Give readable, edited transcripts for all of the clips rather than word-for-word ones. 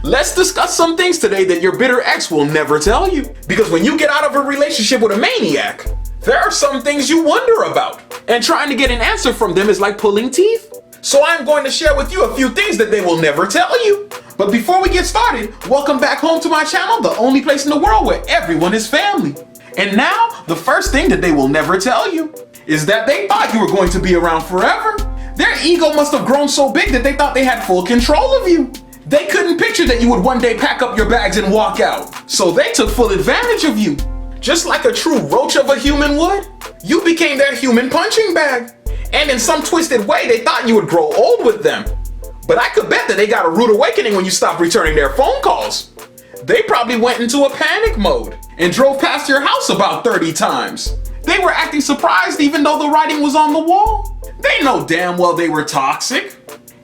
Let's discuss some things today that your bitter ex will never tell you. Because when you get out of a relationship with a maniac, there are some things you wonder about. And trying to get an answer from them is like pulling teeth. So I'm going to share with you a few things that they will never tell you. But before we get started, welcome back home to my channel, the only place in the world where everyone is family. And now, the first thing that they will never tell you is that they thought you were going to be around forever. Their ego must have grown so big that they thought they had full control of you. They couldn't picture that you would one day pack up your bags and walk out. So they took full advantage of you. Just like a true roach of a human would, you became their human punching bag. And in some twisted way, they thought you would grow old with them. But I could bet that they got a rude awakening when you stopped returning their phone calls. They probably went into a panic mode and drove past your house about 30 times. They were acting surprised even though the writing was on the wall. They know damn well they were toxic.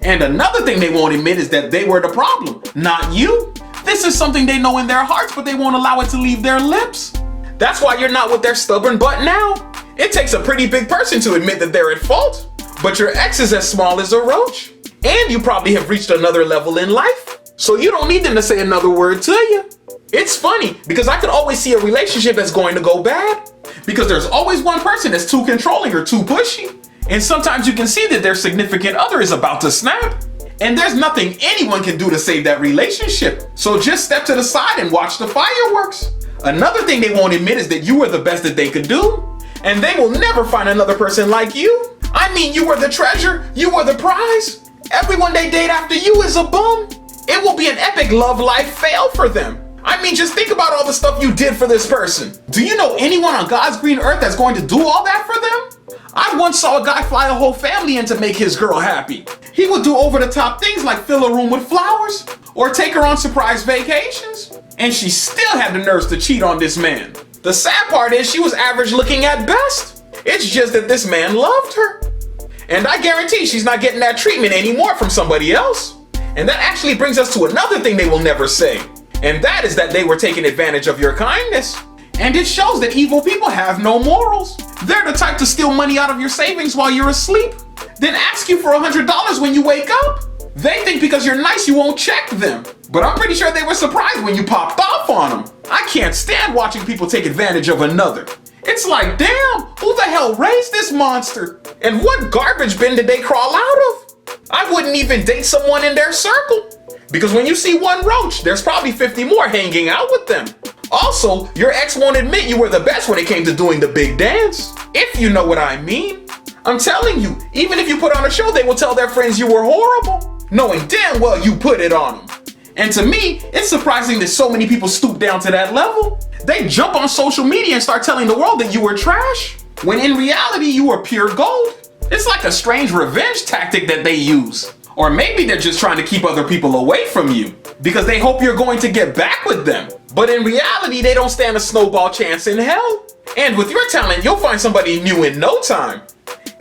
And another thing they won't admit is that they were the problem, not you. This is something they know in their hearts, but they won't allow it to leave their lips. That's why you're not with their stubborn butt now. It takes a pretty big person to admit that they're at fault. But your ex is as small as a roach. And you probably have reached another level in life. So you don't need them to say another word to you. It's funny because I could always see a relationship that's going to go bad. Because there's always one person that's too controlling or too pushy. And sometimes you can see that their significant other is about to snap. And there's nothing anyone can do to save that relationship. So just step to the side and watch the fireworks. Another thing they won't admit is that you were the best that they could do. And they will never find another person like you. I mean, you were the treasure. You were the prize. Everyone they date after you is a bum. It will be an epic love life fail for them. I mean, just think about all the stuff you did for this person. Do you know anyone on God's green earth that's going to do all that for them? I once saw a guy fly a whole family in to make his girl happy. He would do over-the-top things like fill a room with flowers or take her on surprise vacations. And she still had the nerves to cheat on this man. The sad part is she was average looking at best. It's just that this man loved her. And I guarantee she's not getting that treatment anymore from somebody else. And that actually brings us to another thing they will never say. And that is that they were taking advantage of your kindness. And it shows that evil people have no morals. They're the type to steal money out of your savings while you're asleep, then ask you for $100 when you wake up. They think because you're nice you won't check them. But I'm pretty sure they were surprised when you popped off on them. I can't stand watching people take advantage of another. It's like, damn, who the hell raised this monster? And what garbage bin did they crawl out of? I wouldn't even date someone in their circle. Because when you see one roach, there's probably 50 more hanging out with them. Also, your ex won't admit you were the best when it came to doing the big dance. If you know what I mean. I'm telling you, even if you put on a show, they will tell their friends you were horrible, knowing damn well you put it on them. And to me, it's surprising that so many people stoop down to that level. They jump on social media and start telling the world that you were trash, when in reality you were pure gold. It's like a strange revenge tactic that they use. Or maybe they're just trying to keep other people away from you because they hope you're going to get back with them. But in reality, they don't stand a snowball chance in hell. And with your talent, you'll find somebody new in no time.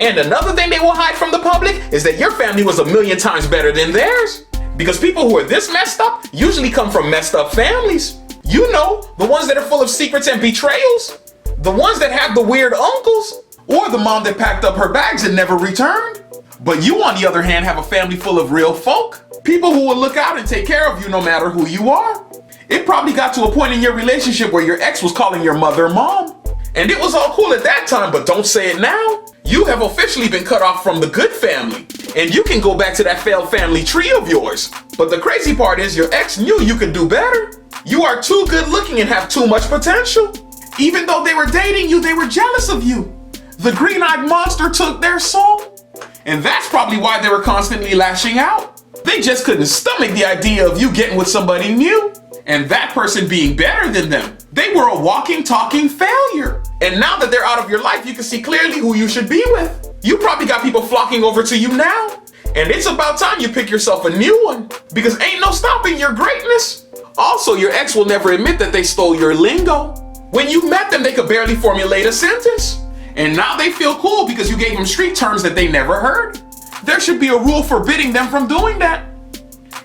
And another thing they will hide from the public is that your family was 1,000,000 times better than theirs. Because people who are this messed up usually come from messed up families. You know, the ones that are full of secrets and betrayals. The ones that have the weird uncles. Or the mom that packed up her bags and never returned. But you, on the other hand, have a family full of real folk. People who will look out and take care of you no matter who you are. It probably got to a point in your relationship where your ex was calling your mother mom. And it was all cool at that time, but don't say it now. You have officially been cut off from the good family. And you can go back to that failed family tree of yours. But the crazy part is your ex knew you could do better. You are too good looking and have too much potential. Even though they were dating you, they were jealous of you. The green-eyed monster took their soul. And that's probably why they were constantly lashing out. They just couldn't stomach the idea of you getting with somebody new. And that person being better than them. They were a walking, talking failure. And now that they're out of your life, you can see clearly who you should be with. You probably got people flocking over to you now. And it's about time you pick yourself a new one. Because ain't no stopping your greatness. Also, your ex will never admit that they stole your lingo. When you met them, they could barely formulate a sentence. And now they feel cool because you gave them street terms that they never heard. There should be a rule forbidding them from doing that.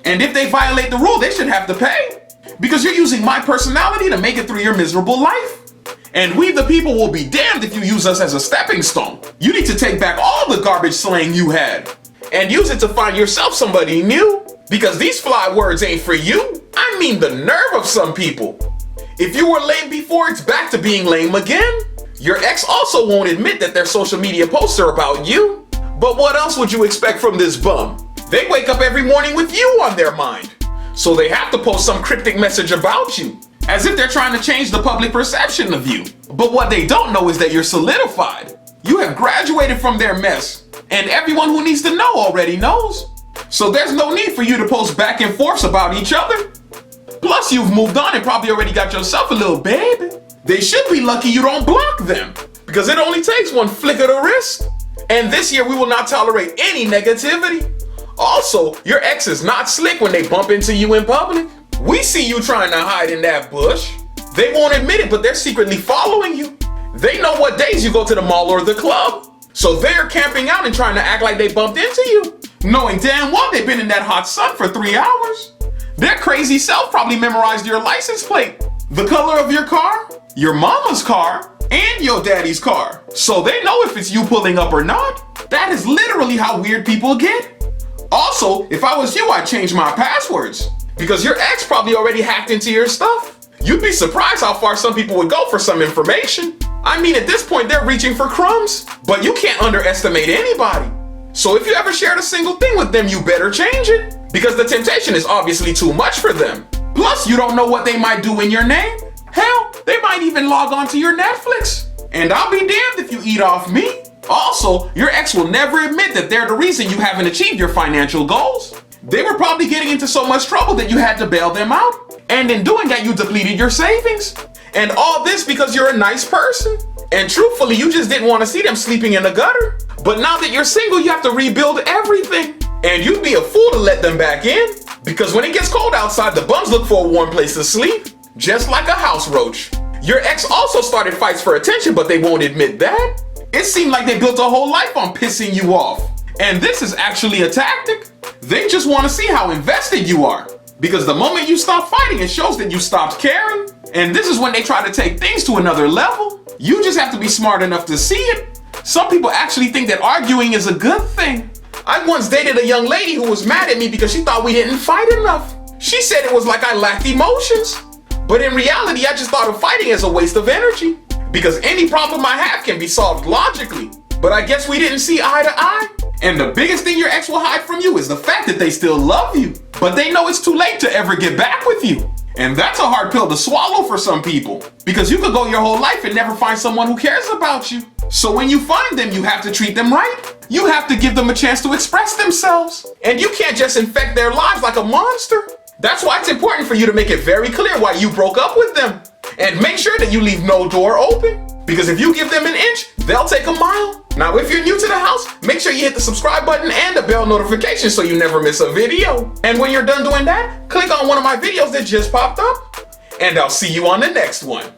And if they violate the rule, they should have to pay. Because you're using my personality to make it through your miserable life. And we the people will be damned if you use us as a stepping stone. You need to take back all the garbage slang you had and use it to find yourself somebody new. Because these fly words ain't for you. I mean the nerve of some people. If you were lame before, it's back to being lame again. Your ex also won't admit that their social media posts are about you. But what else would you expect from this bum? They wake up every morning with you on their mind. So they have to post some cryptic message about you, as if they're trying to change the public perception of you. But what they don't know is that you're solidified. You have graduated from their mess, and everyone who needs to know already knows. So there's no need for you to post back and forth about each other. Plus, you've moved on and probably already got yourself a little baby. They should be lucky you don't block them, because it only takes one flick of the wrist. And this year we will not tolerate any negativity. Also, your ex is not slick when they bump into you in public. We see you trying to hide in that bush. They won't admit it, but they're secretly following you. They know what days you go to the mall or the club. So they're camping out and trying to act like they bumped into you, knowing damn well they've been in that hot sun for 3 hours. Their crazy self probably memorized your license plate, the color of your car, your mama's car, and your daddy's car. So they know if it's you pulling up or not. That is literally how weird people get. Also, if I was you, I'd change my passwords, because your ex probably already hacked into your stuff. You'd be surprised how far some people would go for some information. I mean, at this point, they're reaching for crumbs, but you can't underestimate anybody. So if you ever shared a single thing with them, you better change it, because the temptation is obviously too much for them. Plus, you don't know what they might do in your name. Hell, they might even log on to your Netflix. And I'll be damned if you eat off me. Also, your ex will never admit that they're the reason you haven't achieved your financial goals. They were probably getting into so much trouble that you had to bail them out. And in doing that, you depleted your savings. And all this because you're a nice person. And truthfully, you just didn't want to see them sleeping in the gutter. But now that you're single, you have to rebuild everything. And you'd be a fool to let them back in. Because when it gets cold outside, the bums look for a warm place to sleep. Just like a house roach. Your ex also started fights for attention, but they won't admit that. It seemed like they built a whole life on pissing you off. And this is actually a tactic. They just want to see how invested you are. Because the moment you stop fighting, it shows that you stopped caring. And this is when they try to take things to another level. You just have to be smart enough to see it. Some people actually think that arguing is a good thing. I once dated a young lady who was mad at me because she thought we didn't fight enough. She said it was like I lacked emotions. But in reality, I just thought of fighting as a waste of energy. Because any problem I have can be solved logically. But I guess we didn't see eye to eye. And the biggest thing your ex will hide from you is the fact that they still love you. But they know it's too late to ever get back with you. And that's a hard pill to swallow for some people. Because you could go your whole life and never find someone who cares about you. So when you find them, you have to treat them right. You have to give them a chance to express themselves. And you can't just infect their lives like a monster. That's why it's important for you to make it very clear why you broke up with them. And make sure that you leave no door open. Because if you give them an inch, they'll take a mile. Now, if you're new to the house, make sure you hit the subscribe button and the bell notification so you never miss a video. And when you're done doing that, click on one of my videos that just popped up. And I'll see you on the next one.